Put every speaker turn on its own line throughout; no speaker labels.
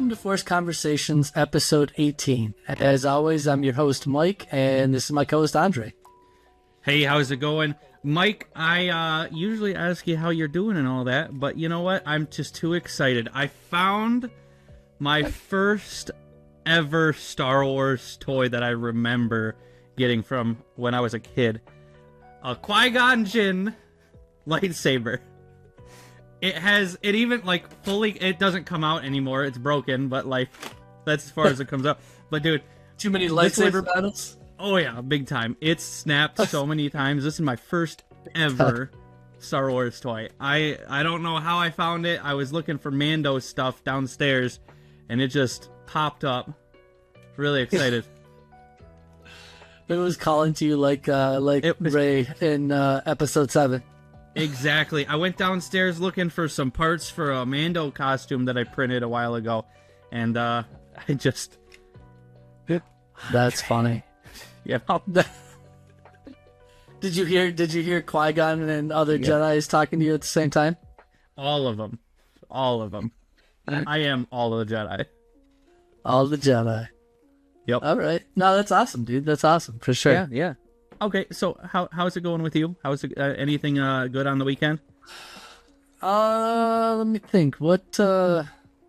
welcome to Force Conversations, episode 18. As always, I'm your host, Mike, and this is my co-host, Andre.
Hey, how's it going? Mike, I usually ask you how you're doing and all that, but you know what? I'm just too excited. I found my first ever Star Wars toy that I remember getting from when I was a kid. A Qui-Gon Jinn lightsaber. It even, like, fully, it doesn't come out anymore. It's broken, but, like, that's as far as it comes out. But, dude.
Too many lightsaber battles?
Oh, yeah, big time. It's snapped so many times. This is my first ever Star Wars toy. I don't know how I found it. I was looking for Mando stuff downstairs, and it just popped up. Really excited.
It was calling to you like Rey in episode 7.
Exactly. I went downstairs looking for some parts for a Mando costume that I printed a while ago, and I just...
That's funny.
Yeah.
Did you hear Qui-Gon and other Jedis talking to you at the same time?
All of them. All of them. I am all of the Jedi.
All the Jedi.
Yep.
All right. No, that's awesome, dude. That's awesome for sure.
Yeah. Okay, so how's it going with you? How's it, anything good on the weekend?
Let me think. What? No,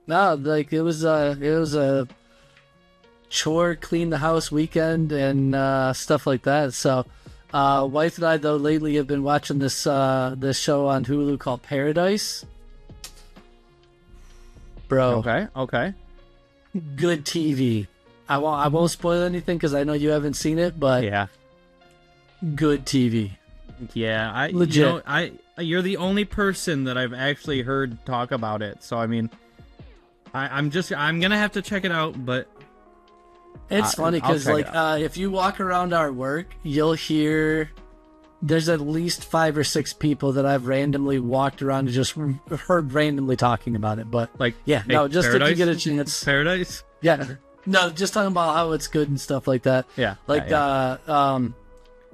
like it was a chore, clean the house weekend and stuff like that. So, wife and I though lately have been watching this show on Hulu called Paradise. Bro.
Okay.
Good TV. I won't spoil anything because I know you haven't seen it, but
yeah.
Good TV.
Yeah,
legit.
You're the only person that I've actually heard talk about it. So I mean, I'm gonna have to check it out. But
it's funny because if you walk around our work, you'll hear there's at least 5 or 6 people that I've randomly walked around and just heard randomly talking about it. But
like,
yeah,
hey,
no, just
Paradise?
if you get a chance,
Paradise.
Yeah, no, just talking about how it's good and stuff like that.
Yeah,
like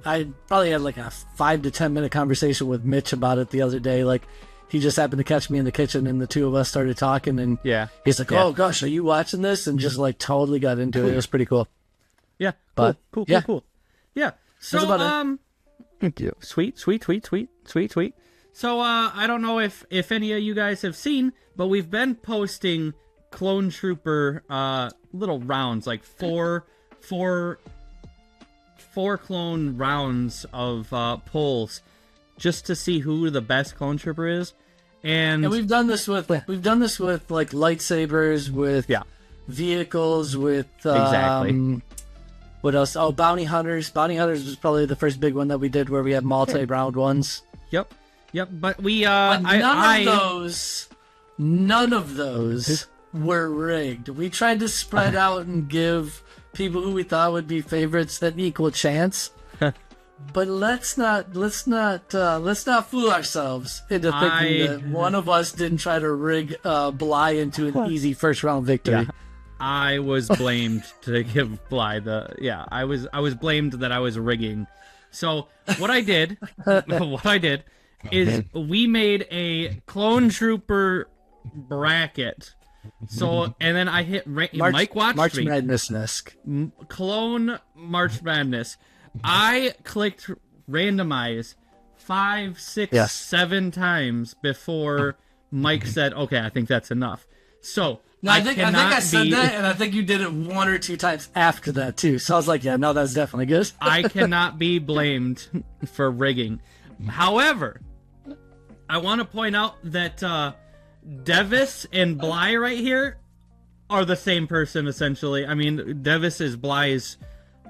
I probably had like a 5 to 10 minute conversation with Mitch about it the other day. Like, he just happened to catch me in the kitchen, and the two of us started talking. And he's like, "Oh gosh, are you watching this?" And just like totally got into it. It was pretty cool.
Yeah,
but
cool. Yeah. So
that's about it.
Thank you. Sweet. So I don't know if any of you guys have seen, but we've been posting Clone Trooper little rounds, like four clone rounds of polls, just to see who the best clone trooper is, and
we've done this with like lightsabers, with vehicles, with
exactly.
What else? Oh, bounty hunters. Bounty hunters was probably the first big one that we did, where we had multi-round ones.
Yep. But we
none of those were rigged. We tried to spread out and give people who we thought would be favorites an equal chance. But let's not fool ourselves into thinking that one of us didn't try to rig Bly into an easy first round victory.
Yeah. I was blamed to give Bly I was blamed that I was rigging. So what I did is we made a clone trooper bracket. So, and then I hit Mike watched
March
me.
Madness-esque.
Clone March Madness. I clicked randomize 5, 6, 7 times before Mike said, "Okay, I think that's enough." So
I think I said that, and I think you did it 1 or 2 times after that too. So I was like, "Yeah, no, that's definitely good."
I cannot be blamed for rigging. However, I want to point out that Devis and Bly right here are the same person, essentially. I mean, Devis is Bly's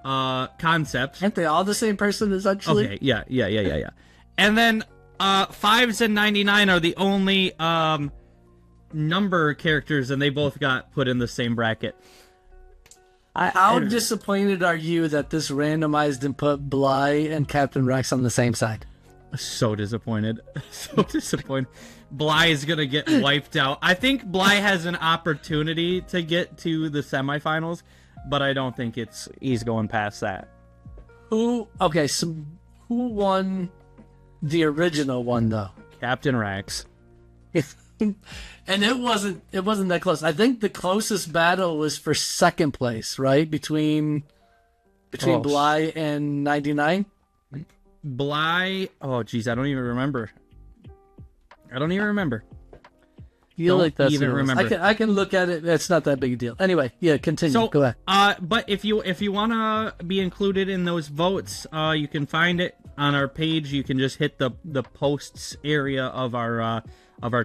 concept.
Aren't they all the same person, essentially?
Okay, yeah. And then 5s and 99 are the only number characters, and they both got put in the same bracket.
How disappointed are you that this randomized and put Bly and Captain Rex on the same side?
So disappointed. Bly is gonna get wiped out. I think Bly has an opportunity to get to the semifinals, but I don't think he's going past that.
Who won the original one though?
Captain Rex.
And it wasn't that close. I think the closest battle was for second place, right? Between Bly and 99.
Bly. Oh, geez, I don't even remember.
You like that?
Even remember.
I can look at it. It's not that big a deal. Anyway, yeah, continue.
So,
go ahead.
But if you wanna be included in those votes, you can find it on our page. You can just hit the posts area of our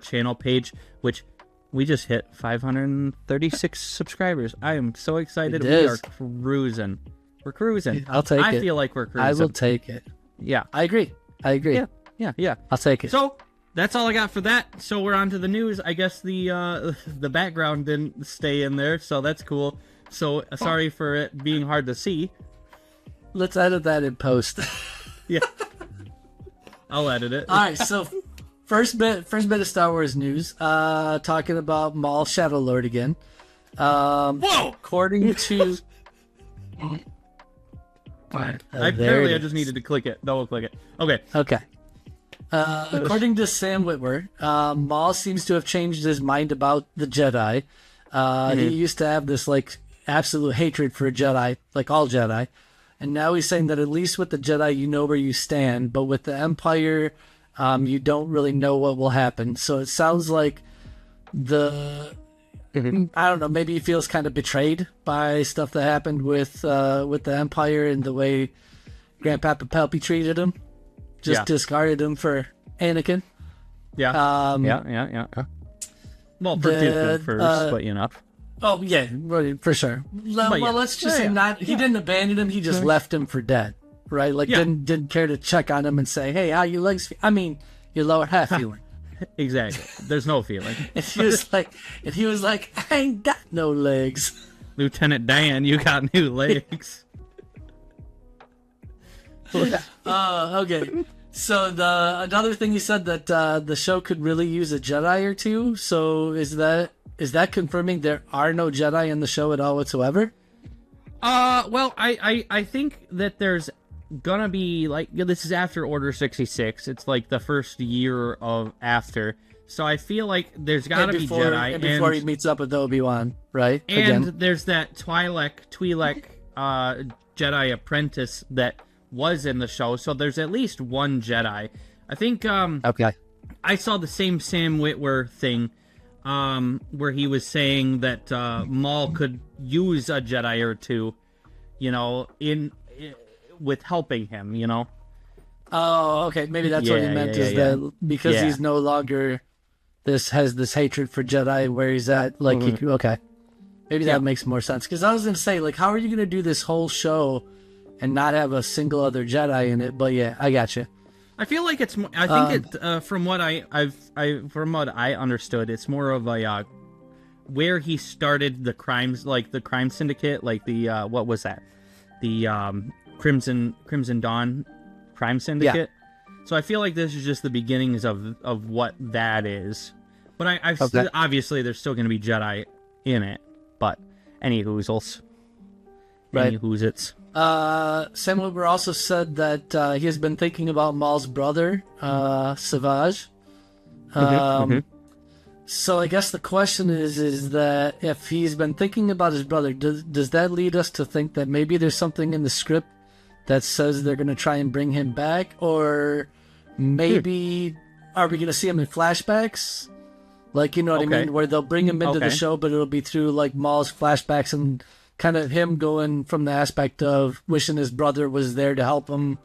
channel page, which we just hit 536 subscribers. I am so excited. We are cruising. We're cruising.
I'll take it.
I feel like we're cruising.
I will take it.
Yeah,
I agree.
Yeah.
I'll take it.
So that's all I got for that. So we're on to the news. I guess the background didn't stay in there, so that's cool. So sorry for it being hard to see.
Let's edit that in post.
Yeah, I'll edit it.
All right. So first bit of Star Wars news. Talking about Maul Shadow Lord again.
Whoa!
According to.
I just needed to click it. Double click it. Okay.
According to Sam Witwer, Maul seems to have changed his mind about the Jedi. He used to have this like absolute hatred for Jedi, like all Jedi, and now he's saying that at least with the Jedi you know where you stand, but with the Empire, you don't really know what will happen. So it sounds like I don't know, maybe he feels kind of betrayed by stuff that happened with the Empire and the way Grandpapa Palpy treated him. Just discarded him for Anakin.
Yeah. Yeah. Well, for Dooku first, but you know.
Oh yeah, for sure. Let's just say he didn't abandon him. He just left him for dead, right? Like didn't care to check on him and say, "Hey, how your legs? I mean, your lower half feeling."
Exactly. There's no feeling.
If he was like, "I ain't got no legs."
Lieutenant Dan, you got new legs.
Okay. So another thing he said that the show could really use a Jedi or two. So is that confirming there are no Jedi in the show at all whatsoever?
Well, I think that there's gonna be like this is after Order 66. It's like the first year of after. So I feel like there's gotta be Jedi
and before he meets up with Obi-Wan, right?
And there's that Twi'lek Jedi apprentice that was in the show, so there's at least one Jedi. I think
okay.
I saw the same Sam Witwer thing where he was saying that Maul could use a Jedi or two, you know, with helping him, you know.
Oh, okay. Maybe that's what he meant that because he's no longer has this hatred for Jedi where he's at, like okay. Maybe that makes more sense, because I was going to say, like, how are you going to do this whole show and not have a single other Jedi in it? But yeah, I got you.
I feel like it's. I think from what from what I understood, it's more of a where he started the crimes, like the crime syndicate, like the what was that? The Crimson Dawn crime syndicate. Yeah. So I feel like this is just the beginnings of what that is. But obviously there's still going to be Jedi in it. But any hoozles.
Right.
Any hoozits.
Sam Witwer also said that he has been thinking about Maul's brother, Savage. So I guess the question is that if he's been thinking about his brother, does that lead us to think that maybe there's something in the script that says they're going to try and bring him back? Or maybe are we going to see him in flashbacks? Like, you know what I mean? Where they'll bring him into the show, but it'll be through, like, Maul's flashbacks and kind of him going from the aspect of wishing his brother was there to help him.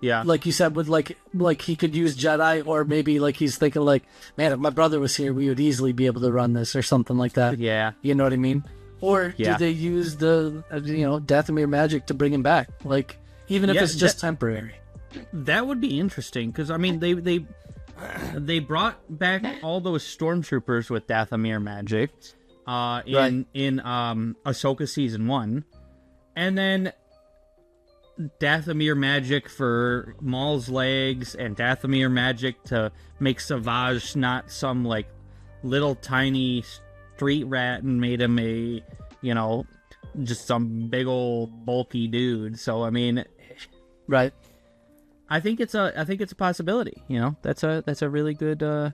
Yeah. Like you said, with, like he could use Jedi, or maybe, like, he's thinking, like, man, if my brother was here, we would easily be able to run this, or something like that.
Yeah.
You know what I mean? Or do they use the, Dathomir magic to bring him back? Like, even if it's just temporary.
That would be interesting, because, I mean, they brought back all those stormtroopers with Dathomir magic in Ahsoka season 1, and then Dathomir magic for Maul's legs, and Dathomir magic to make Savage not some like little tiny street rat and made him a, just some big old bulky dude. So I mean,
right.
I think it's a possibility. That's a really good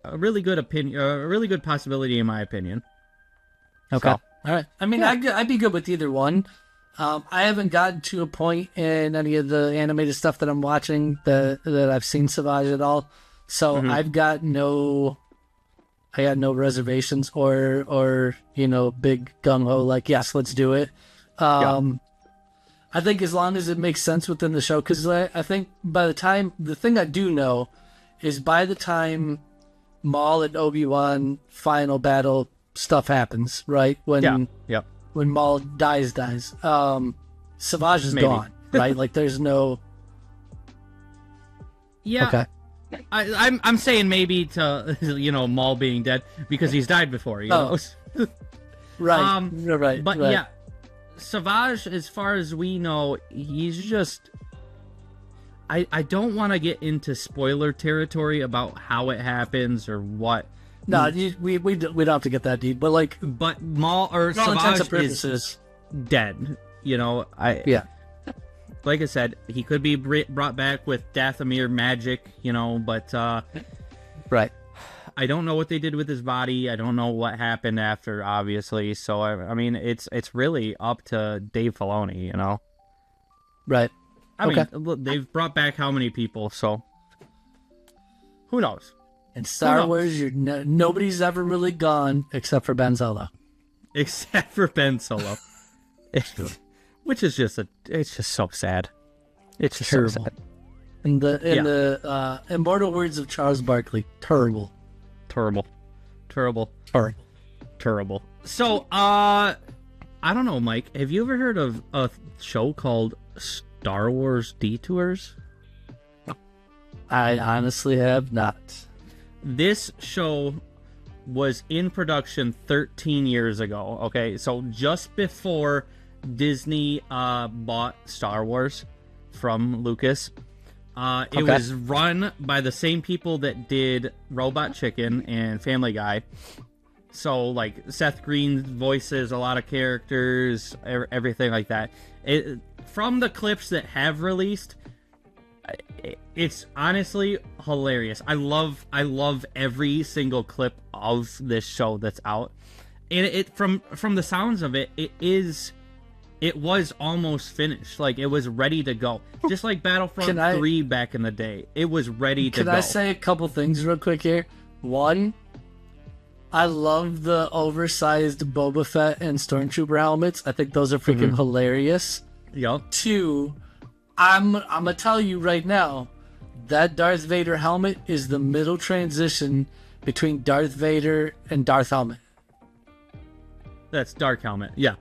a really good opinion, a really good possibility in my opinion.
Okay.
So,
All right. I mean, I'd be good with either one. I haven't gotten to a point in any of the animated stuff that I'm watching that I've seen Savage at all. So I've got no reservations or big gung ho like, yes, let's do it. I think as long as it makes sense within the show, because I think the thing I do know is by the time Maul and Obi-Wan final battle stuff happens, right? When Maul dies, Savage is gone, right? Like there's no.
Yeah.
Okay.
I'm saying maybe to Maul being dead because he's died before, you know.
Right. Right.
But
right.
yeah, Savage, as far as we know, he's just. I don't want to get into spoiler territory about how it happens or what.
No, we don't have to get that deep, but
Maul or Savage is dead. Like I said, he could be brought back with Dathomir magic, but
right.
I don't know what they did with his body. I don't know what happened after, obviously. So I mean, it's really up to Dave Filoni,
Right.
I mean, look, they've brought back how many people? So who knows?
In Star Wars, nobody's ever really gone except for Ben Solo.
Except for Ben Solo. Which is it's just so sad. It's just
terrible.
So sad.
In the immortal words of Charles Barkley, terrible.
Terrible. Terrible.
Terrible.
Terrible. So, I don't know, Mike. Have you ever heard of a show called Star Wars Detours?
I honestly have not.
This show was in production 13 years ago, okay? So just before Disney bought Star Wars from Lucas. It was run by the same people that did Robot Chicken and Family Guy. So, like, Seth Green voices a lot of characters, everything like that. From the clips that have released, it's honestly hilarious. I love every single clip of this show that's out. And from the sounds of it, it was almost finished. Like, it was ready to go. Just like Battlefront 3 back in the day. It was ready to go.
Can I say a couple things real quick here? One, I love the oversized Boba Fett and Stormtrooper helmets. I think those are freaking hilarious.
Yep.
Two, I'm going to tell you right now, that Darth Vader helmet is the middle transition between Darth Vader and Darth Helmet.
That's Dark Helmet, yeah.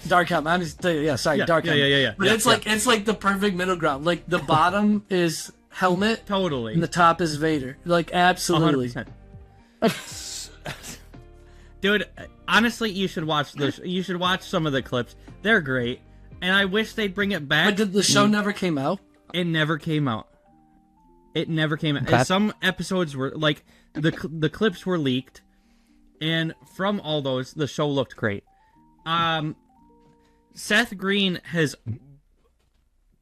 Dark Helmet. I'm just Dark Helmet.
Yeah.
But it's like the perfect middle ground. Like the bottom is Helmet,
totally,
and the top is Vader. Like absolutely.
100%. Dude, honestly, you should watch this. You should watch some of the clips. They're great, and I wish they'd bring it back.
But did the show never came out?
It never came out. It never came out.
Okay.
Some episodes were like the clips were leaked, and from all those, the show looked great. Seth Green has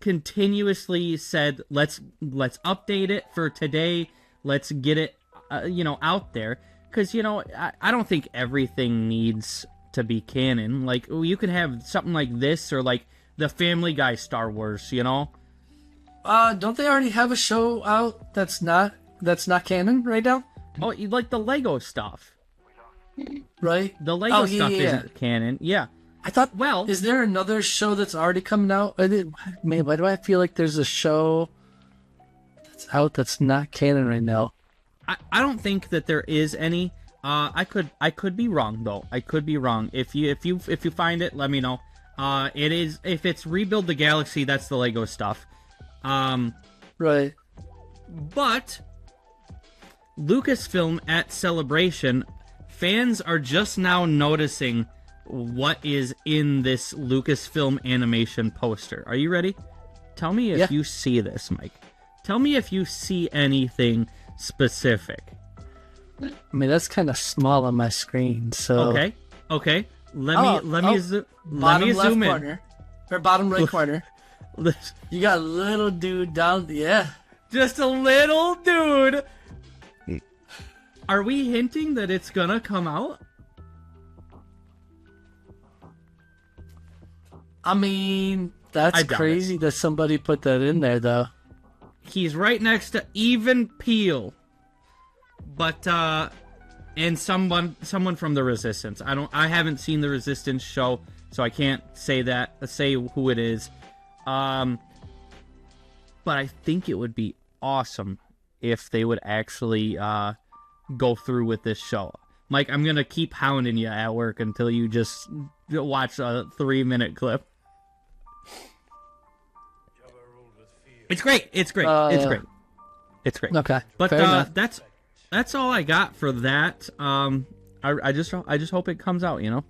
continuously said, let's update it for today. Let's get it, out there. Because, I don't think everything needs to be canon. Like, you can have something like this or, like, the Family Guy Star Wars,
Don't they already have a show out that's not canon right now?
Oh, like the Lego stuff.
Right?
The Lego stuff isn't canon. Yeah.
I thought, is there another show that's already coming out? Man, why do I feel like there's a show that's out that's not canon right now?
I don't think that there is any. I could be wrong though. I could be wrong. If you find it, let me know. It is, if it's Rebuild the Galaxy, that's the Lego stuff.
Right.
But Lucasfilm at Celebration, fans are just now noticing what is in this Lucasfilm animation poster. Are you ready? Tell me if you see this, Mike. Tell me if you see anything specific.
I mean, that's kind of small on my screen, so...
Okay. Let me zoom in.
Corner, or bottom right corner. You got a little dude down... Yeah.
Just a little dude. Are we hinting that it's gonna come out?
I mean, that's crazy that somebody put that in there, though.
He's right next to Even Peel, but and someone from the Resistance. I haven't seen the Resistance show, so I can't say who it is. But I think it would be awesome if they would actually go through with this show. Mike, I'm gonna keep hounding you at work until you just watch a 3-minute clip. It's great. It's great. It's great.
Okay.
But that's all I got for that. I just hope it comes out, you know.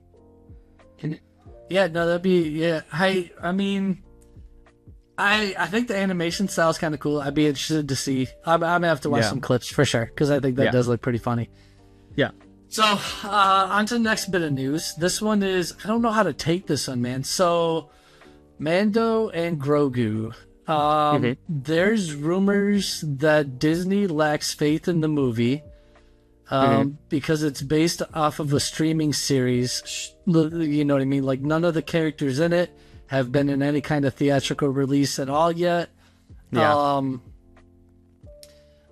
Yeah, no, that'd be I mean, I think the animation style is kind of cool. I'd be interested to see. I'm gonna have to watch some clips for sure because I think that does look pretty funny.
Yeah.
So on to the next bit of news. This one is, I don't know how to take this one, man. So Mando and Grogu. There's rumors that Disney lacks faith in the movie because it's based off of a streaming series. You know what I mean? Like, none of the characters in it have been in any kind of theatrical release at all yet. Yeah.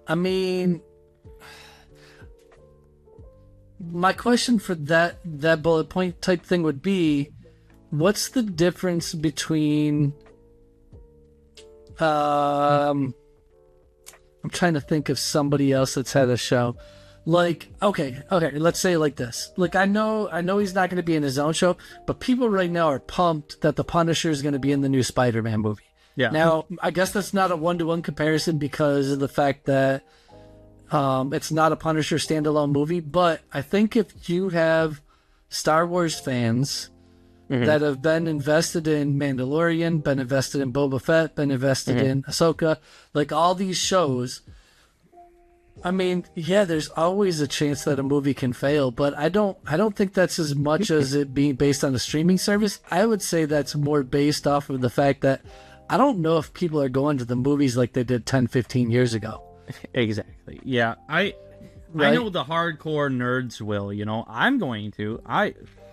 I mean, my question for that bullet point type thing would be, what's the difference between... I'm trying to think of somebody else that's had a show. Like, okay, let's say it like this. Like, I know he's not going to be in his own show, but people right now are pumped that the Punisher is going to be in the new Spider-Man movie. Yeah. Now, I guess that's not a one-to-one comparison because of the fact that it's not a Punisher standalone movie, but I think if you have Star Wars fans that have been invested in Mandalorian, been invested in Boba Fett, been invested in Ahsoka, like all these shows. I mean, yeah, there's always a chance that a movie can fail, but I don't think that's as much as it being based on a streaming service. I would say that's more based off of the fact that I don't know if people are going to the movies like they did 10, 15 years ago.
Exactly. Yeah, I know the hardcore nerds will, you know. I'm going to.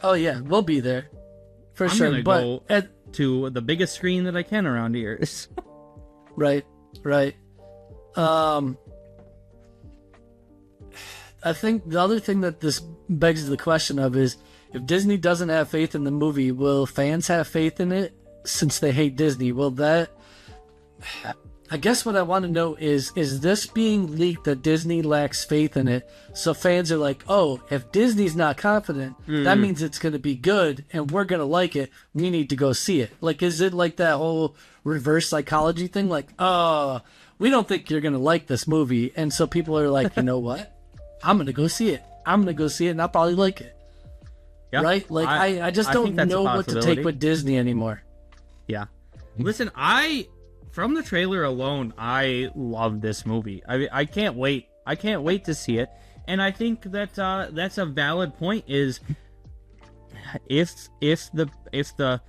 Oh yeah, we'll be there. For sure,
I'm gonna go to the biggest screen that I can around here.
Right. I think the other thing that this begs the question of is, if Disney doesn't have faith in the movie, will fans have faith in it since they hate Disney? Will that... I guess what I want to know is this being leaked that Disney lacks faith in it, so fans are like, oh, if Disney's not confident, that means it's going to be good, and we're going to like it, we need to go see it. Like, is it like that whole reverse psychology thing? Like, oh, we don't think you're going to like this movie, and so people are like, you know what? I'm going to go see it. And I'll probably like it. Yeah, right? Like, I just don't know what to take with Disney anymore.
Yeah. Listen, from the trailer alone, I love this movie. I can't wait. I can't wait to see it. And I think that that's a valid point. Is if the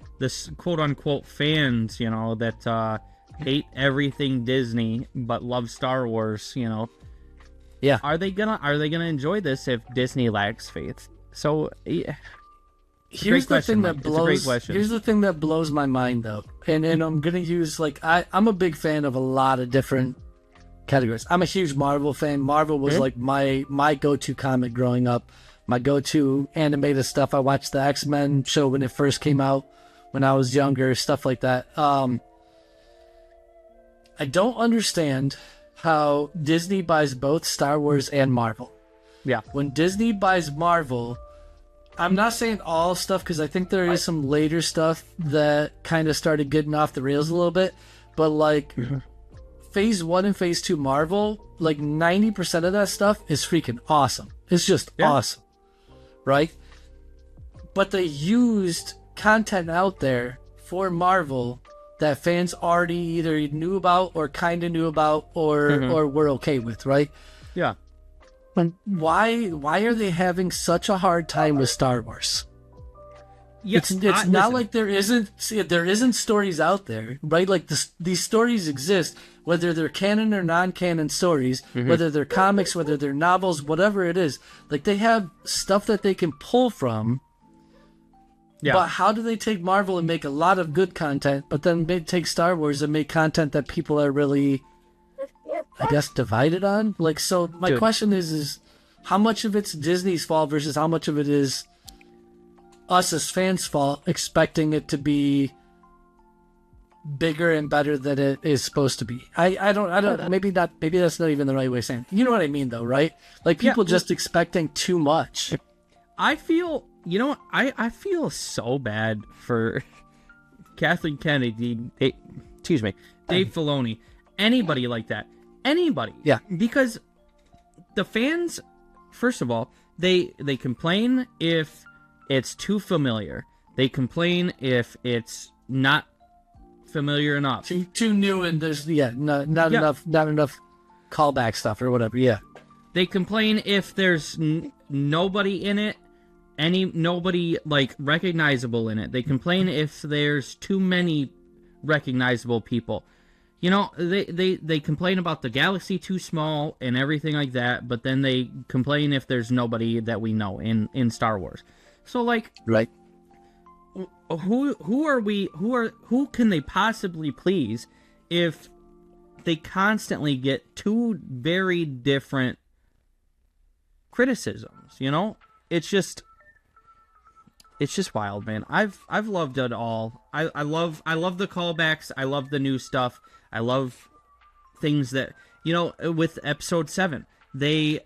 quote unquote fans, you know, that hate everything Disney but love Star Wars, you know,
yeah,
are they gonna enjoy this if Disney lacks faith? So. Yeah.
Here's the thing that blows my mind, though, and I'm gonna use, like, I'm a big fan of a lot of different categories. I'm a huge Marvel fan. Marvel was like my go-to comic growing up, my go-to animated stuff. I watched the X-Men show when it first came out when I was younger, stuff like that. I don't understand how Disney buys both Star Wars and Marvel.
Yeah,
when Disney buys Marvel, I'm not saying all stuff, because I think there is some later stuff that kind of started getting off the rails a little bit, but like Phase 1 and Phase 2 Marvel, like 90% of that stuff is freaking awesome. It's just awesome, right? But they used content out there for Marvel that fans already either knew about or kind of knew about or were okay with, right?
Yeah.
Why are they having such a hard time with Star Wars?
Yeah,
it's not like there isn't stories out there, right? Like these stories exist, whether they're canon or non-canon stories, whether they're comics, whether they're novels, whatever it is. Like they have stuff that they can pull from. Yeah. But how do they take Marvel and make a lot of good content, but then take Star Wars and make content that people are really, I guess, divided on? Like, so my question is how much of it's Disney's fault versus how much of it is us as fans' fault, expecting it to be bigger and better than it is supposed to be? I don't, maybe that's not even the right way of saying it. You know what I mean, though, right? Like, people just expecting too much.
I feel, you know, I feel so bad for Kathleen Kennedy, Dave Filoni, anybody like that. Anybody.
Yeah.
Because the fans, first of all, they complain if it's too familiar. They complain if it's not familiar enough.
Too new, and there's not enough callback stuff or whatever. Yeah.
They complain if there's nobody in it, nobody like recognizable in it. They complain if there's too many recognizable people. You know, they complain about the galaxy too small and everything like that, but then they complain if there's nobody that we know in Star Wars. So like,
right.
Who can they possibly please if they constantly get two very different criticisms, you know? It's just wild, man. I've loved it all. I love the callbacks. I love the new stuff. I love things that, you know, with episode 7, they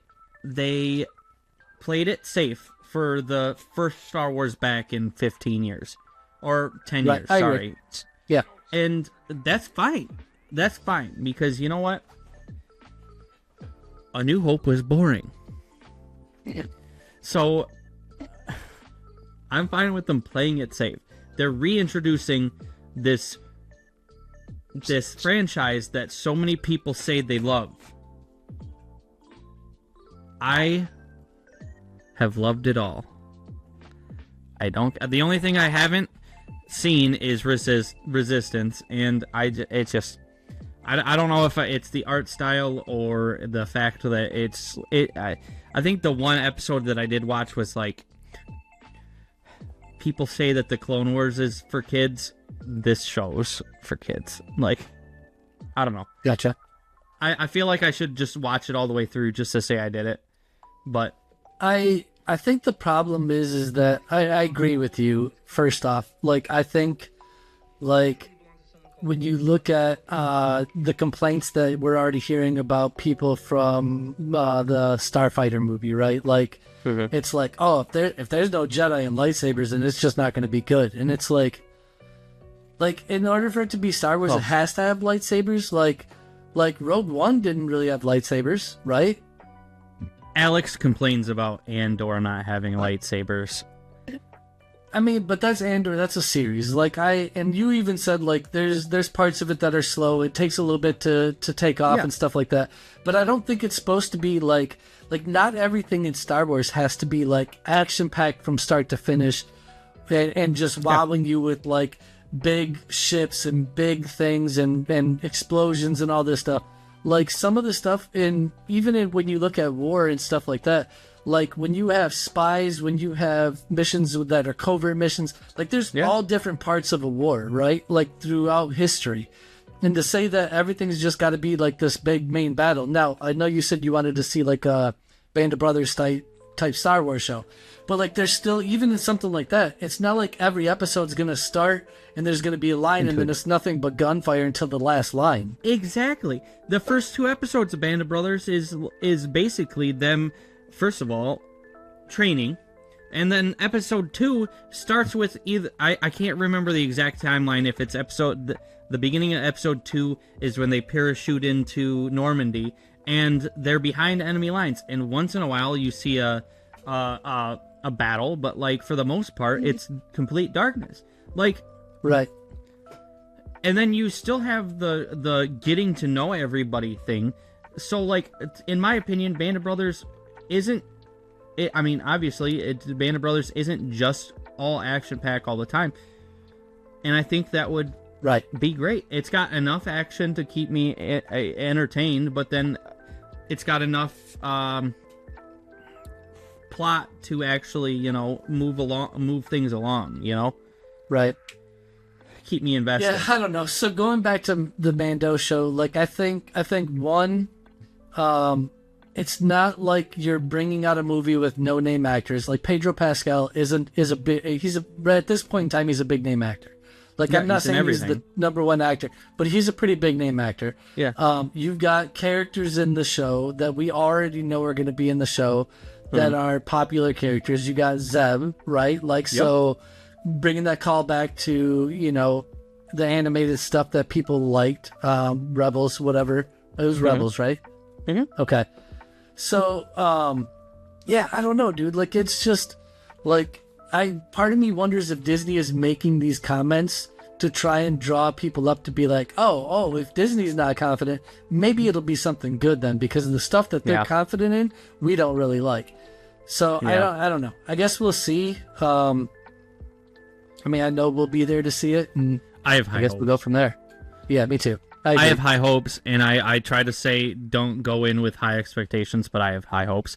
played it safe for the first Star Wars back in 15 years or 10 years. Sorry.
Yeah.
And that's fine. That's fine because you know what? A New Hope was boring.
Yeah.
So I'm fine with them playing it safe. They're reintroducing this franchise that so many people say they love. I have loved it all. The only thing I haven't seen is Resistance, and I don't know if it's the art style or the fact that I think the one episode that I did watch was like, people say that the Clone Wars is for kids. This show's for kids. Like, I don't know.
Gotcha.
I feel like I should just watch it all the way through just to say I did it. But
I think the problem is that I agree with you. First off, like, I think, like, when you look at the complaints that we're already hearing about people from the Starfighter movie, right? Like, it's like, oh, if there's no Jedi and lightsabers, then it's just not going to be good. And it's like in order for it to be Star Wars, it has to have lightsabers. Like Rogue One didn't really have lightsabers, right?
Alex complains about Andor not having lightsabers.
I mean, but that's Andor. That's a series. Like, and you even said, like, there's parts of it that are slow. It takes a little bit to take off and stuff like that. But I don't think it's supposed to be like not everything in Star Wars has to be like action packed from start to finish, and just wowing you with like big ships and big things and explosions and all this stuff. Like, some of the stuff when you look at war and stuff like that, like when you have spies, when you have missions that are covert missions, like there's all different parts of a war, right? Like throughout history. And to say that everything's just got to be like this big main battle. Now, I know you said you wanted to see like a Band of Brothers type Star Wars show. But like there's still, even in something like that, it's not like every episode's going to start and there's going to be a line and then it's nothing but gunfire until the last line.
Exactly. The first 2 episodes of Band of Brothers is basically them, first of all, training. And then episode 2 starts with either, I can't remember the exact timeline, if it's the beginning of episode 2 is when they parachute into Normandy and they're behind enemy lines. And once in a while you see a battle, but like for the most part it's complete darkness. Like,
right.
And then you still have the getting to know everybody thing. So like, in my opinion, Band of Brothers isn't, I mean, obviously Band of Brothers isn't just all action pack all the time. And I think that would be great. It's got enough action to keep me entertained, but then it's got enough plot to actually, move things along,
Right.
Keep me invested.
Yeah, I don't know. So going back to the Mando show, like I think one, it's not like you're bringing out a movie with no name actors. Like Pedro Pascal at this point in time he's a big name actor. Like I'm not saying he's the number one actor, but he's a pretty big name actor.
Yeah.
You've got characters in the show that we already know are going to be in the show that are popular characters. You got Zeb, right? Like so. Bringing that call back to, the animated stuff that people liked, Rebels, whatever. It was Rebels, right?
Mm-hmm.
Okay. So, I don't know, dude. Like, it's just, like, part of me wonders if Disney is making these comments to try and draw people up to be like, oh, if Disney's not confident, maybe it'll be something good then, because of the stuff that they're confident in, we don't really like. So, I don't know. I guess we'll see. I know we'll be there to see it, and
I guess
we'll go from there. Yeah, me too.
I have high hopes, and I try to say don't go in with high expectations, but I have high hopes,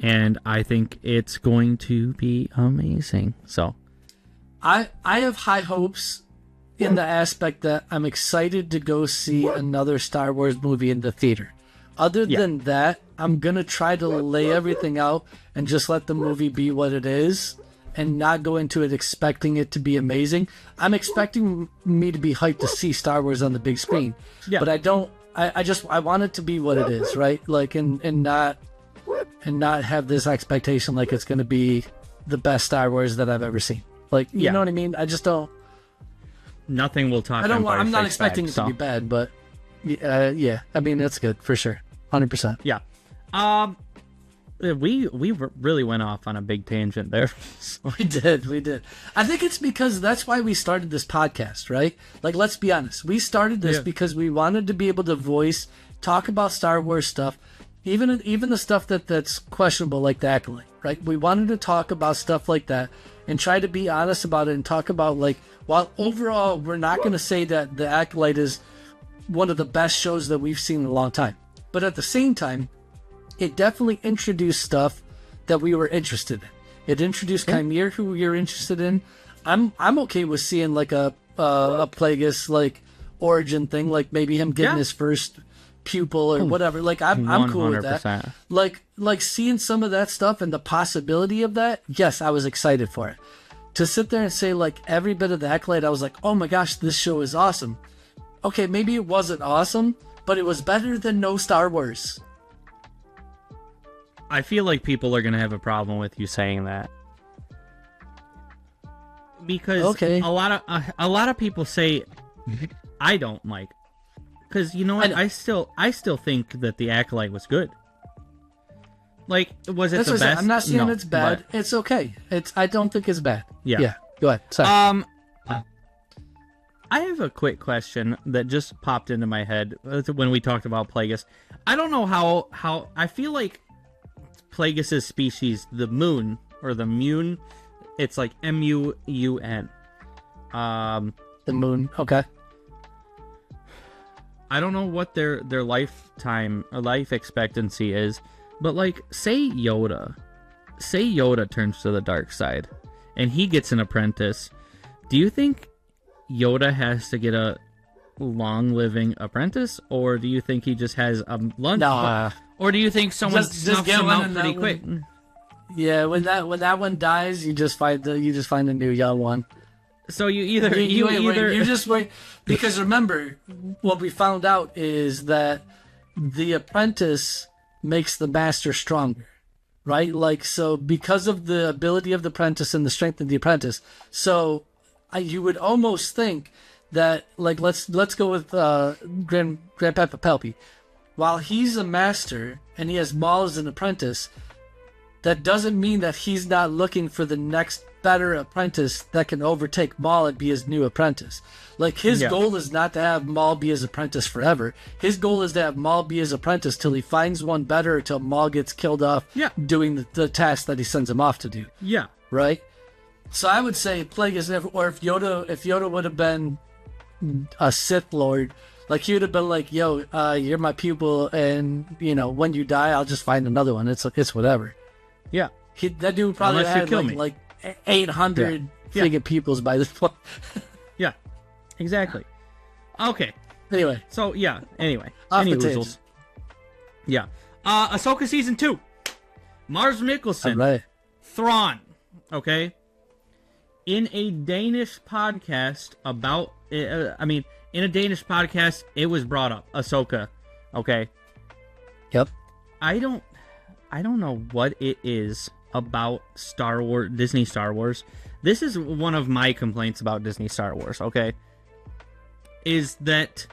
and I think it's going to be amazing. So,
I have high hopes in the aspect that I'm excited to go see another Star Wars movie in the theater. Other than that, I'm gonna try to lay everything out and just let the movie be what it is, and not go into it expecting it to be amazing. I'm expecting me to be hyped to see Star Wars on the big screen. Yeah. But I don't. I want it to be what it is, right? Like, and not have this expectation like it's going to be the best Star Wars that I've ever seen. Like, you know what I mean? I just don't.
Nothing will top.
I'm not expecting it to be bad, but yeah. I mean, that's good for sure. 100%.
Yeah. We really went off on a big tangent there.
We did. I think it's because that's why we started this podcast, right? Like, let's be honest. We started this because we wanted to be able to talk about Star Wars stuff, even the stuff that's questionable, like the Acolyte, right? We wanted to talk about stuff like that and try to be honest about it and talk about, like, while overall we're not going to say that the Acolyte is one of the best shows that we've seen in a long time. But at the same time, it definitely introduced stuff that we were interested in. It introduced Chimere, who you're interested in. I'm okay with seeing like a Plagueis like origin thing, like maybe him getting his first pupil or whatever. Like I'm cool with that. Like seeing some of that stuff and the possibility of that. Yes, I was excited for it. To sit there and say like every bit of the Acolyte, I was like, oh my gosh, this show is awesome. Okay, maybe it wasn't awesome, but it was better than no Star Wars.
I feel like people are going to have a problem with you saying that. Because a lot of people say I don't like. Cuz you know what? I still think that the Acolyte was good. Like, was it the best?
I'm not saying it's bad. But it's okay. I don't think it's bad.
Yeah.
Go ahead. Sorry.
I have a quick question that just popped into my head when we talked about Plagueis. I don't know how I feel like Plagueis' species, the Moon or the Mune, it's like M-U-U-N.
The Moon, okay.
I don't know what their lifetime or life expectancy is, but like say Yoda turns to the dark side and he gets an apprentice. Do you think Yoda has to get a long-living apprentice, or do you think he just has a lunch?
No,
or do you think someone snuffs him out pretty quick?
Yeah, when that one dies, you just find a new young one.
So you
just wait, because remember what we found out is that the apprentice makes the master stronger, right? Like, so because of the ability of the apprentice and the strength of the apprentice, so you would almost think that, like, let's go with Grandpapa Pelpy. While he's a master and he has Maul as an apprentice, that doesn't mean that he's not looking for the next better apprentice that can overtake Maul and be his new apprentice. Like, his goal is not to have Maul be his apprentice forever. His goal is to have Maul be his apprentice till he finds one better, till Maul gets killed off doing the task that he sends him off to do.
Yeah.
Right? So I would say Plague is never, or if Yoda would have been a Sith Lord, like he would have been like, "Yo, you're my pupil, and when you die, I'll just find another one. It's whatever."
Yeah.
That dude probably
Unless you
had
kill me.
like 800 friggin' pupils by this point.
Yeah. Exactly. Okay.
Anyway.
So yeah. Anyway.
Off
Any
the
losels.
tangent.
Yeah. Ahsoka season 2. Mars Mikkelsen.
All right.
Thrawn. Okay. In a Danish podcast about, in a Danish podcast, it was brought up. Ahsoka. Okay.
Yep.
I don't know what it is about Star Wars, Disney Star Wars. This is one of my complaints about Disney Star Wars, okay? Is that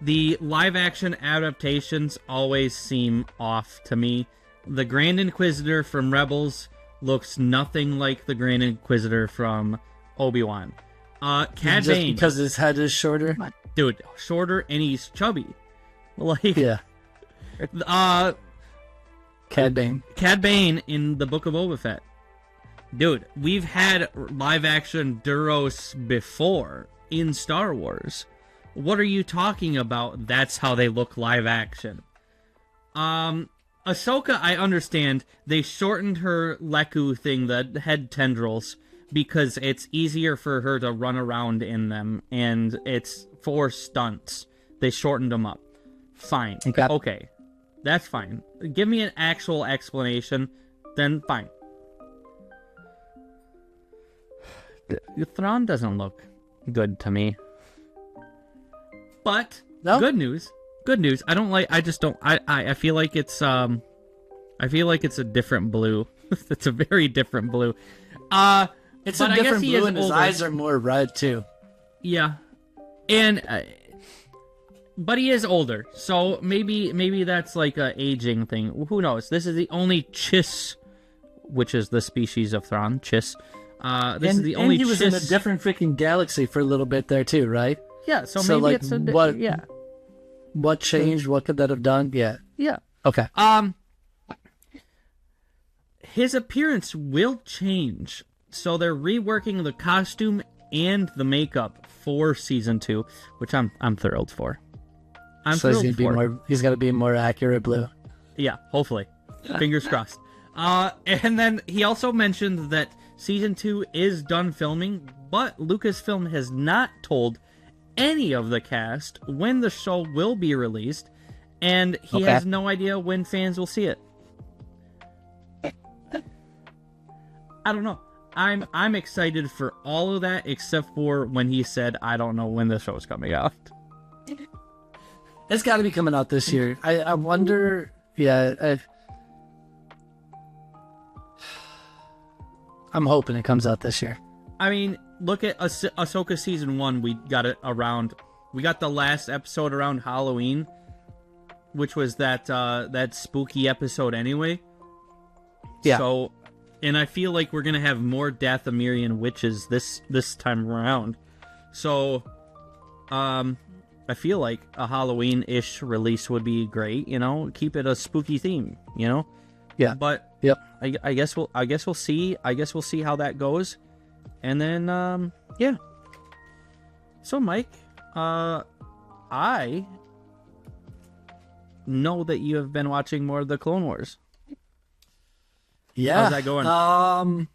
the live action adaptations always seem off to me. The Grand Inquisitor from Rebels looks nothing like the Grand Inquisitor from Obi-Wan. Cad
Just
Bane.
because his head is shorter?
Dude, shorter and he's chubby. Like,
Yeah. Cad Bane.
Cad Bane in the Book of Boba Fett. Dude, we've had live action Duros before in Star Wars. What are you talking about? That's how they look live action. Ahsoka, I understand. They shortened her Leku thing, the head tendrils, because it's easier for her to run around in them, and it's for stunts. They shortened them up. Fine. Okay. That's fine. Give me an actual explanation, then fine. Thrawn doesn't look good to me. But
No?
good news. Good news. I feel like it's a different blue. It's a very different blue.
It's a different blue, and his eyes are more red too.
Yeah. And but he is older, so maybe that's like a aging thing. Who knows? This is the only Chiss, which is the species of Thrawn. Chiss. This is the only.
And he was
Chiss...
in a different freaking galaxy for a little bit there too, right?
Yeah. So maybe
like,
it's a
what?
Yeah.
What changed? What could that have done? Yeah.
Yeah.
Okay.
His appearance will change, so they're reworking the costume and the makeup for season 2, which I'm thrilled for. He's got to be more accurate blue. Yeah, hopefully. Fingers crossed. And then he also mentioned that season 2 is done filming, but Lucasfilm has not told any of the cast when the show will be released, and he has no idea when fans will see it. I don't know. I'm excited for all of that, except for when he said, I don't know when the show's coming out.
It's got to be coming out this year. I wonder. Yeah, I'm hoping it comes out this year.
I mean, look at Ahsoka season 1. We got the last episode around Halloween, which was that spooky episode anyway.
Yeah.
So, and I feel like we're gonna have more Dathomirian witches this time around. So, I feel like a Halloween-ish release would be great. Keep it a spooky theme.
Yeah.
But
yep.
I guess we'll see. I guess we'll see how that goes. And then, yeah. So, Mike, I know that you have been watching more of the Clone Wars.
Yeah.
How's that going?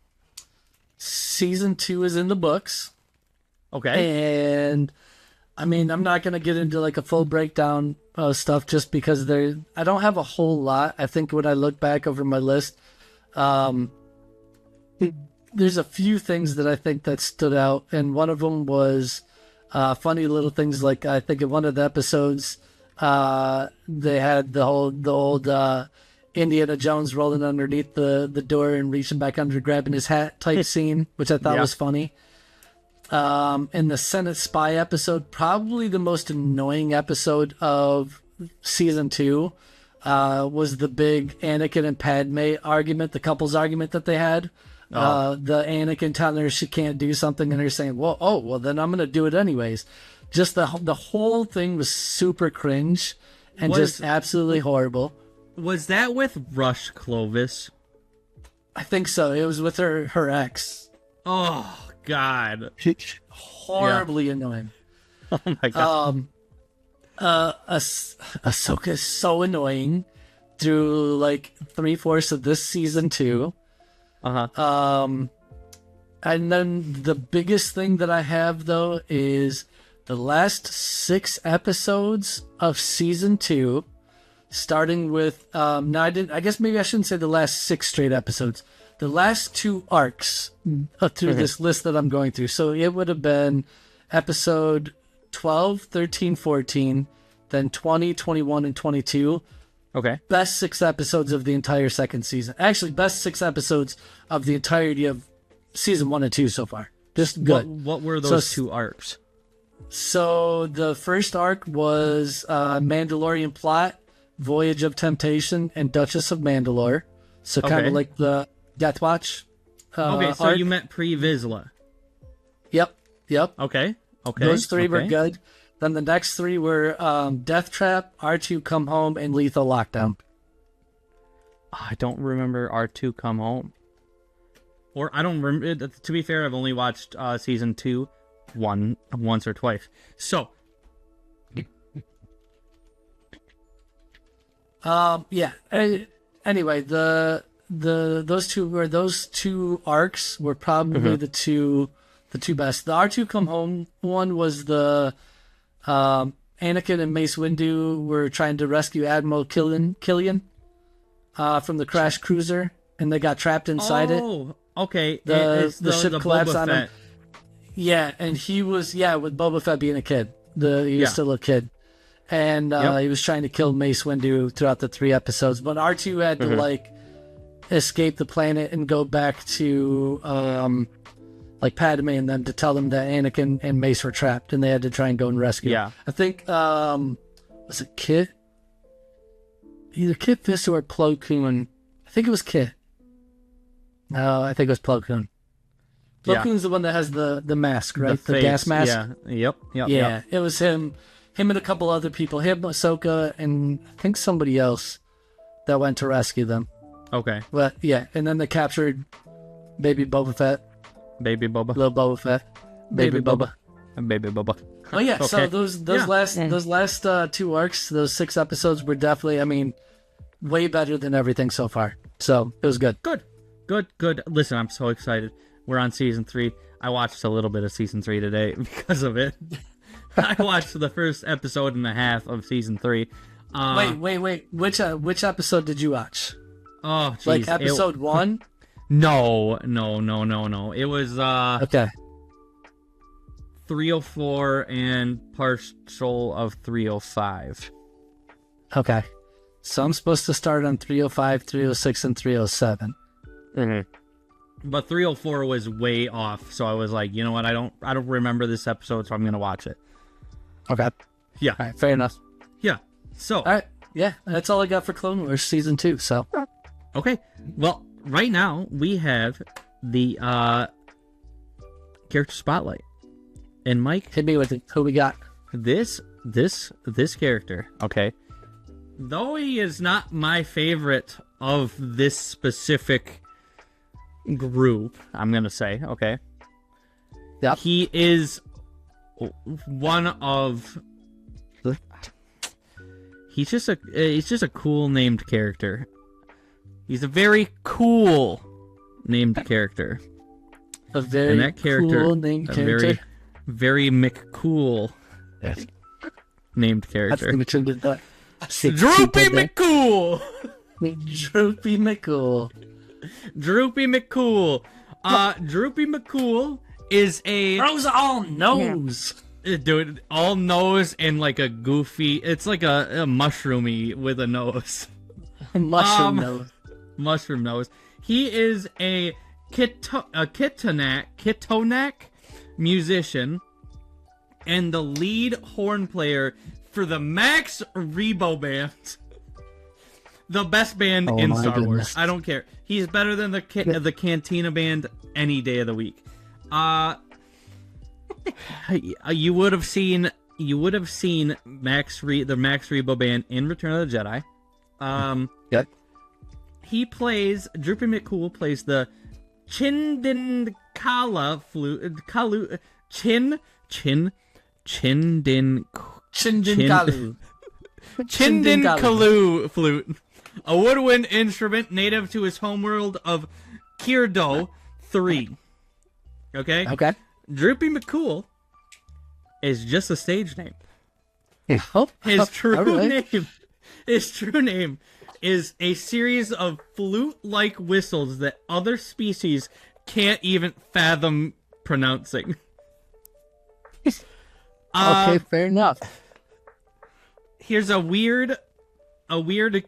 Season 2 is in the books.
Okay.
And, I mean, I'm not going to get into, like, a full breakdown of stuff just because I don't have a whole lot. I think when I look back over my list, there's a few things that I think that stood out, and one of them was funny little things. Like I think in one of the episodes, they had the old Indiana Jones rolling underneath the door and reaching back under, grabbing his hat type scene, which I thought was funny. In the Senate spy episode, probably the most annoying episode of season 2, was the big Anakin and Padme argument, the couple's argument that they had. The Anakin telling her she can't do something and her saying, well, then I'm going to do it anyways. Just the whole thing was super cringe and just absolutely horrible.
Was that with Rush Clovis?
I think so. It was with her ex.
Oh God.
Horribly annoying.
Oh my God.
Ahsoka is so annoying through like 3/4 of this season 2. And then the biggest thing that I have though is the last 6 episodes of season 2, starting with I guess maybe I shouldn't say the last 6 straight episodes. The last 2 arcs through this list that I'm going through. So it would have been episode 12, 13, 14, then 20, 21, and 22.
Okay.
Best 6 episodes of the entire second season. Actually, best 6 episodes of the entirety of season 1 and 2 so far. Just good.
What were those 2 arcs?
So the first arc was Mandalorian Plot, Voyage of Temptation, and Duchess of Mandalore. So kind of like the Death Watch.
Okay, so
arc.
you meant pre-Vizsla.
Yep.
Okay.
Those 3 were good. Then the next 3 were Death Trap, R2 Come Home, and Lethal Lockdown.
I don't remember R2 Come Home. Or I don't remember. To be fair, I've only watched season 2 once or twice. So.
Yeah. Anyway, those two arcs were probably the two best. The R2 Come Home one was the Anakin and Mace Windu were trying to rescue Admiral Killian from the crash cruiser, and they got trapped inside it.
Oh, okay.
The ship collapsed
Boba
on him.
Fett.
Yeah, and he was with Boba Fett being a kid. He was still a kid. And he was trying to kill Mace Windu throughout the 3 episodes. But R2 had to, escape the planet and go back to, Padme and them to tell them that Anakin and Mace were trapped. And they had to try and go and rescue.
Yeah.
I think, was it Kit? Either Kit Fisto or Plo Koon. I think it was Kit. No, I think it was Plo Koon. Plo Koon's the one that has the mask, right? The gas mask?
Yeah.
Yep. It was him. Him and a couple other people. Him, Ahsoka, and I think somebody else that went to rescue them.
Okay.
But yeah, and then they captured Baby Boba Fett.
Baby Boba.
Little Boba Fett. Baby Boba.
Baby Boba.
Oh yeah, so those last 2 arcs, those 6 episodes were definitely, way better than everything so far. So it was good.
Good. Listen, I'm so excited. We're on season 3. I watched a little bit of season 3 today because of it. I watched the first episode and a half of season 3.
Wait. Which episode did you watch?
Oh, geez.
Like episode 1?
No. It was
okay.
304 and partial of 305.
Okay. So I'm supposed to start on 305, 306, and 307.
But 304 was way off, so I was like, you know what? I don't remember this episode, so I'm gonna watch it.
Okay.
Yeah.
All right. Fair enough.
Yeah. So.
All right. Yeah, that's all I got for Clone Wars season 2. So.
Okay. Well, right now we have the character spotlight, and Mike,
hit me with it. Who we got?
This character. Okay. Though he is not my favorite of this specific group, I'm gonna say, okay.
Yep.
He is one of. He's just a cool named character. He's a very cool named character.
A very
and that character,
cool named character.
Very McCool named character. Droopy McCool.
Droopy McCool.
Droopy McCool. Droopy McCool is a...
Those all nose.
Dude, all nose and like a goofy... It's like a mushroomy with a nose.
Mushroom nose.
Mushroom nose. He is a Kitonak musician and the lead horn player for the Max Rebo Band. The best band in Star Wars. I don't care. He's better than the Cantina Band any day of the week. You would have seen the Max Rebo Band in Return of the Jedi.
Yep.
Droopy McCool plays the Chindinkala Chindinkalu flute, a woodwind instrument native to his homeworld of Kirdo 3. Okay?
Okay.
Droopy McCool is just a stage name. His true name is a series of flute-like whistles that other species can't even fathom pronouncing.
Okay, fair enough.
Here's a weird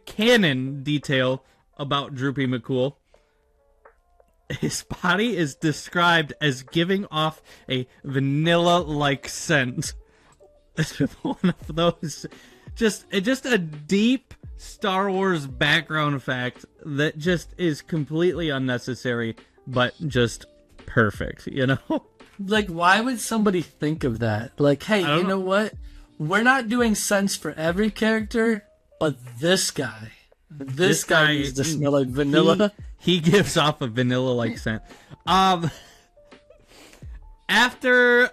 canon detail about Droopy McCool. His body is described as giving off a vanilla-like scent. One of those, just a deep Star Wars background fact that just is completely unnecessary, but just perfect, you know?
Like, why would somebody think of that? Like, hey, you know what? We're not doing scents for every character, but this guy needs to smell like vanilla.
He gives off a vanilla-like scent. After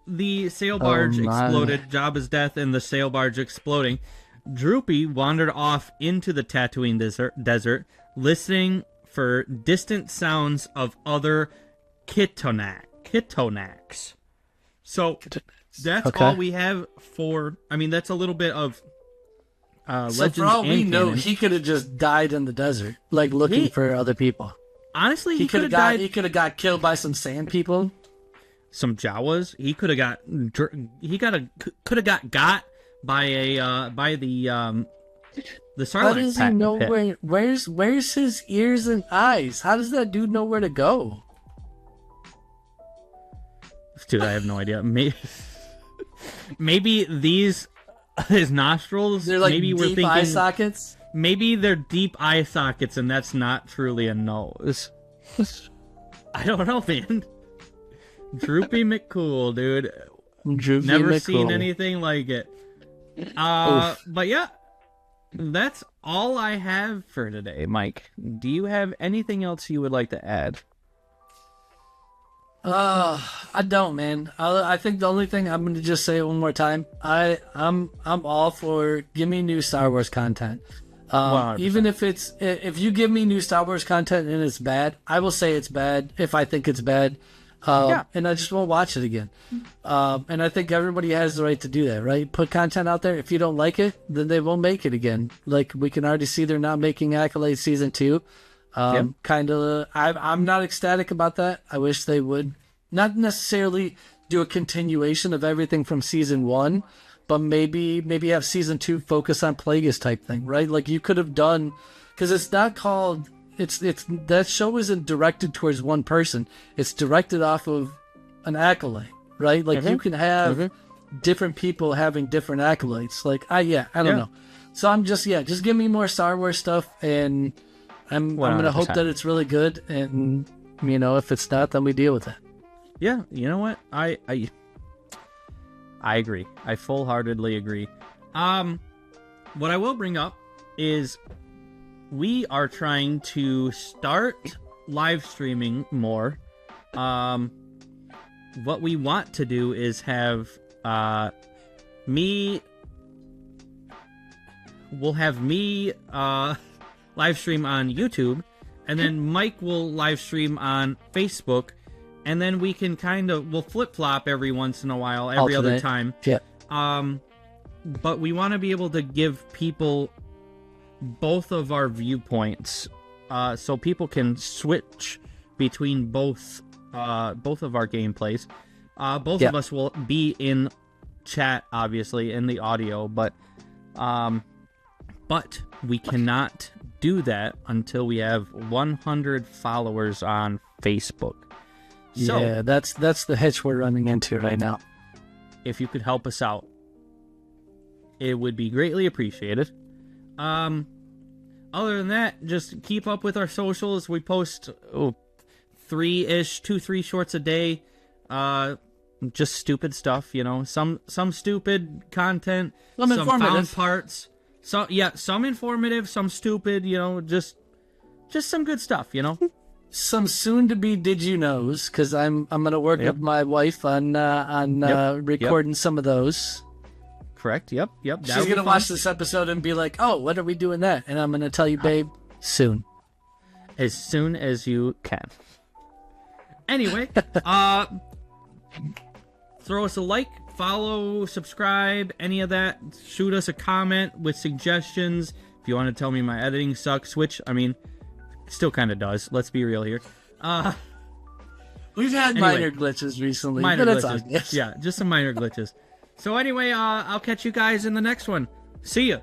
the sail barge exploded, Jabba's death and the sail barge exploding, Droopy wandered off into the Tatooine desert, listening for distant sounds of other Kitonaks. So that's all we have for. I mean, that's a little bit of legends.
So for all we know,
canon.
he could have just died in the desert, like looking for other people.
Honestly,
he could have died. He could have got killed by some sand people.
Some Jawas. He could have got. Could have got by the Sarlacc.
How does he know where's his ears and eyes? How does that dude know where to go?
Dude, I have no idea. Maybe these his nostrils.
They're like
maybe
deep
we're thinking,
eye sockets.
Maybe they're deep eye sockets, and that's not truly a nose. I don't know, man. Droopy McCool, dude.
Droopy
Never
McCool.
seen anything like it. But yeah, that's all I have for today, Mike. Do you have anything else you would like to add?
I don't, man. I think the only thing I'm going to just say it one more time. I'm all for give me new Star Wars content. Even if you give me new Star Wars content and it's bad, I will say it's bad if I think it's bad. And I just won't watch it again. And I think everybody has the right to do that, right? Put content out there. If you don't like it, then they won't make it again. Like we can already see they're not making Accolade Season 2. I'm not ecstatic about that. I wish they would not necessarily do a continuation of everything from Season 1, but maybe have Season 2 focus on Plagueis type thing, right? Like you could have done, because it's not called... It's that show isn't directed towards one person. It's directed off of an accolade, right? Like you can have different people having different accolades. Like I don't know. So I'm just give me more Star Wars stuff, and I'm gonna hope that it's really good. And if it's not, then we deal with it.
Yeah, you know what? I agree. I full-heartedly agree. What I will bring up is we are trying to start live streaming more. What we want to do is have me live stream on YouTube, and then Mike will live stream on Facebook, and then we can we'll flip-flop every once in a while, every other time.
Yeah.
But we want to be able to give people both of our viewpoints, so people can switch between both of our gameplays. Both of us will be in chat, obviously, in the audio, but we cannot do that until we have 100 followers on Facebook. So,
yeah, that's the hitch we're running into right now.
If you could help us out, it would be greatly appreciated. Other than that, just keep up with our socials. We post 2-3 shorts a day. Just stupid stuff, some stupid content, some found parts. Some informative, some stupid, just some good stuff,
some soon-to-be Did You Knows, because I'm gonna work with my wife on recording some of those.
Correct. Yep.
She's gonna watch this episode and be like, "Oh, when are we doing that?" And I'm gonna tell you, babe, soon.
As soon as you can. Anyway, throw us a like, follow, subscribe, any of that. Shoot us a comment with suggestions. If you want to tell me my editing sucks, which, I mean, still kind of does. Let's be real here.
We've had minor glitches recently.
Minor
but
glitches. Yeah, just some minor glitches. So anyway, I'll catch you guys in the next one. See ya.